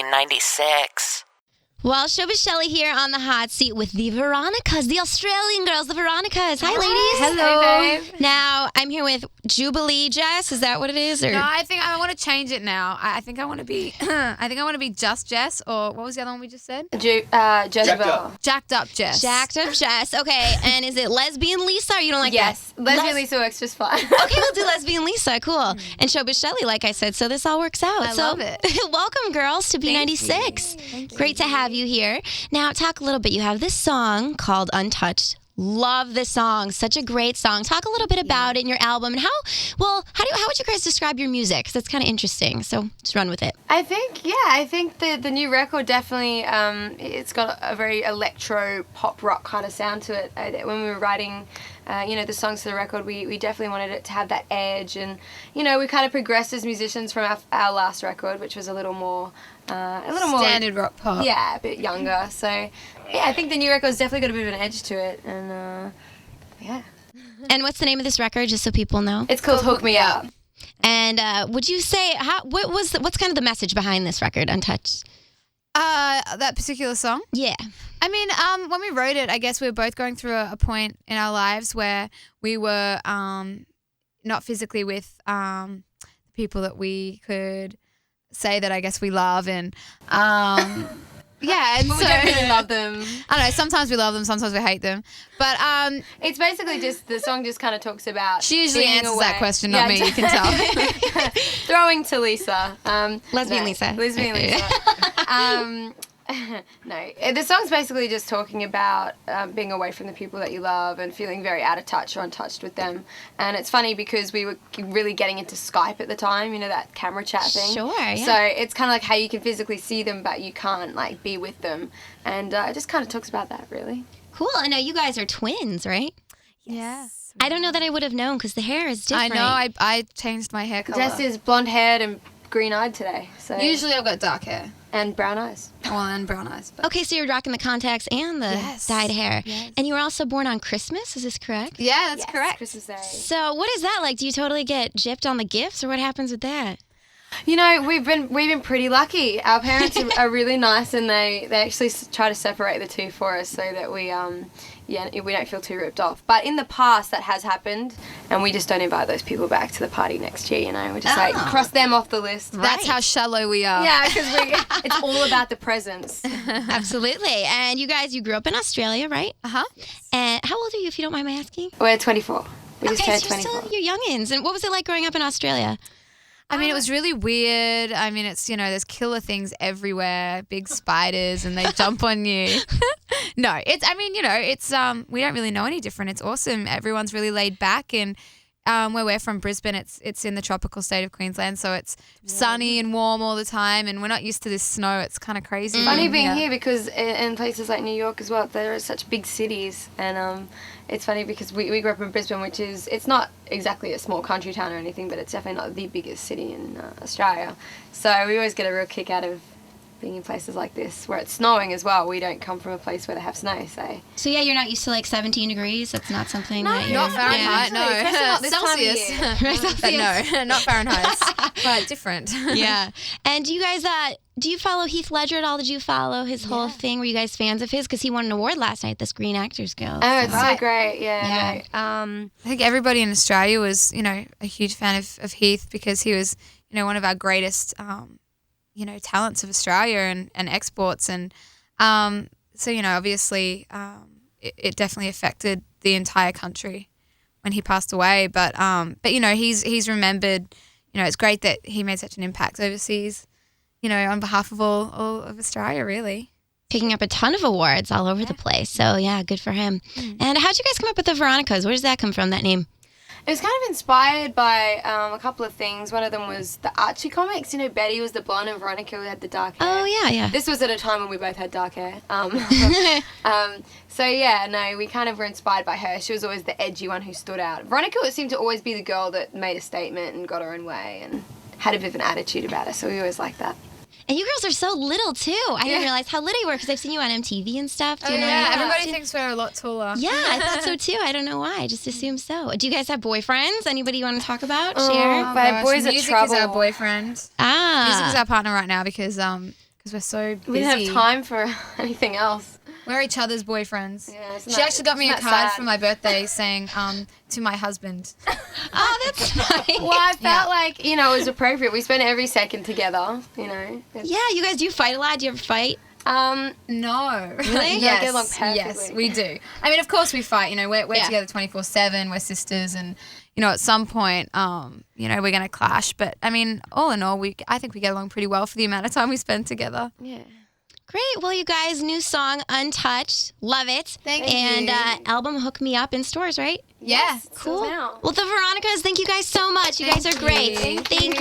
B96. Well, Showbiz Shelly here on the hot seat with the Veronicas, the Australian girls, the Veronicas. Hi, ladies. Hello. Hey, babe. Now, I'm here with Jubilee Jess. Is that what it is? Or? No, I think I want to change it now. I think I want to be. I think I want to be just Jess, or what was the other one we just said? Jezebel. Jacked up Jess. Jacked up Jess. Okay, and is it lesbian Lisa? Or you don't like Yes, that? lesbian Lisa works just fine. Okay, we'll do lesbian Lisa. Cool. And Showbiz Shelly, like I said. So this all works out. I love it. Welcome, girls, to B96. Thank you. Great to have you here. Now, talk a little bit. You have this song called Untouched. Love this song. Such a great song. Talk a little bit about it in your album and how would you guys describe your music? 'Cause that's kind of interesting. So just run with it. I think the new record definitely, it's got a very electro pop rock kind of sound to it. When we were writing, the songs for the record, we definitely wanted it to have that edge, and we kind of progressed as musicians from our last record, which was a little more Standard rock pop. yeah, a bit younger. So yeah, I think the new record's definitely got a bit of an edge to it, and yeah. And what's the name of this record, just so people know? It's called Hook Me Up. And would you say what's kind of the message behind this record, Untouched? That particular song. Yeah. I mean, when we wrote it, I guess we were both going through a point in our lives where we were not physically with people that we could say that I guess we love, and yeah, and But so we don't really love them. I don't know. Sometimes we love them, sometimes we hate them. But It's basically just, the song just kind of talks about she usually being answers away. that question, not me. Yeah, You can tell. Throwing to Lisa. Lesbian Lisa. Lesbian Lisa. No, the song's basically just talking about being away from the people that you love and feeling very out of touch or untouched with them. And it's funny because we were really getting into Skype at the time, that camera chat thing. Sure, yeah. So it's kind of like how you can physically see them but you can't be with them. And it just kind of talks about that, really. Cool. I know you guys are twins, right? Yeah. I don't know that I would have known because the hair is different. I know. I changed my hair color. Jess is blonde-haired and green-eyed today. So Usually I've got dark hair. and brown eyes. Well, and brown eyes. But Okay, so you're rocking the contacts and the Yes. dyed hair. Yes. And you were also born on Christmas, is this correct? yeah, that's Yes, correct. Christmas Day. So what is that like? Do you totally get gypped on the gifts or what happens with that? We've been pretty lucky. Our parents are really nice, and they actually try to separate the two for us so that we we don't feel too ripped off. But in the past, that has happened, and we just don't invite those people back to the party next year. We just cross them off the list. That's how shallow we are. Yeah, because it's all about the presents. Absolutely. And you guys, you grew up in Australia, right? Uh-huh. And how old are you, if you don't mind my asking? We're 24. We just Okay, turned so you're 24. still you're youngins. And what was it like growing up in Australia? I mean, it was really weird. I mean, it's, there's killer things everywhere, big spiders, and they jump on you. No, it's we don't really know any different. It's awesome. Everyone's really laid back, and where we're from, Brisbane, it's in the tropical state of Queensland, so it's sunny and warm all the time, and we're not used to this snow. It's kind of crazy. Funny being here because in places like New York as well, there are such big cities, and it's funny because we grew up in Brisbane, which it's not exactly a small country town or anything, but it's definitely not the biggest city in Australia. So we always get a real kick out of being in places like this where it's snowing as well. We don't come from a place where they have snow, So yeah, you're not used to 17 degrees? That's not something that you're... Not Fahrenheit, no. Especially not this time of Celsius. year. No, not Fahrenheit, but different. Yeah. And do you guys, do you follow Heath Ledger at all? Did you follow his whole thing? Were you guys fans of his? Because he won an award last night at the Screen Actors Guild. Oh, it's so Right. great. Yeah. Yeah. No. I think everybody in Australia was, a huge fan of Heath because he was, one of our greatest, talents of Australia and exports. And so, obviously it definitely affected the entire country when he passed away. But he's remembered, it's great that he made such an impact overseas, on behalf of all of Australia, really. Picking up a ton of awards all over the place. So yeah, good for him. And how'd you guys come up with the Veronicas? Where does that come from, that name? It was kind of inspired by a couple of things. One of them was the Archie comics. Betty was the blonde and Veronica had the dark hair. Oh, yeah. This was at a time when we both had dark hair. We kind of were inspired by her. She was always the edgy one who stood out. Veronica seemed to always be the girl that made a statement and got her own way and had a bit of an attitude about her, so we always liked that. And you girls are so little, too. I didn't realize how little you were because I've seen you on MTV and stuff. Do you know yeah, that? everybody thinks we're a lot taller. Yeah, I thought so, too. I don't know why. I just assumed so. Do you guys have boyfriends? Anybody you want to talk about? Share? My boys are Music trouble. is our boyfriend. Music is our partner right now because because we're so busy. We didn't have time for anything else. We're each other's boyfriends. Yeah, She actually got me a isn't that card sad? for my birthday saying, to my husband. Oh, that's nice. Well, I felt like, you know, it was appropriate. We spent every second together, you know. Yeah, you guys do fight a lot. Do you ever fight? Um, No. Really? Yeah, get along Yes, perfectly. we do. I mean, of course we fight. You know, we're Yeah. together 24/7. We're sisters, and you know, at some point, you know, we're gonna clash. But I mean, all in all, I think we get along pretty well for the amount of time we spend together. yeah. Great. Well, you guys, new song, Untouched. Love it. Thank and you. album Hook Me Up in stores, right? Yeah. Cool. Now. Well, the Veronicas, thank you guys so much. You guys are great. you. Thank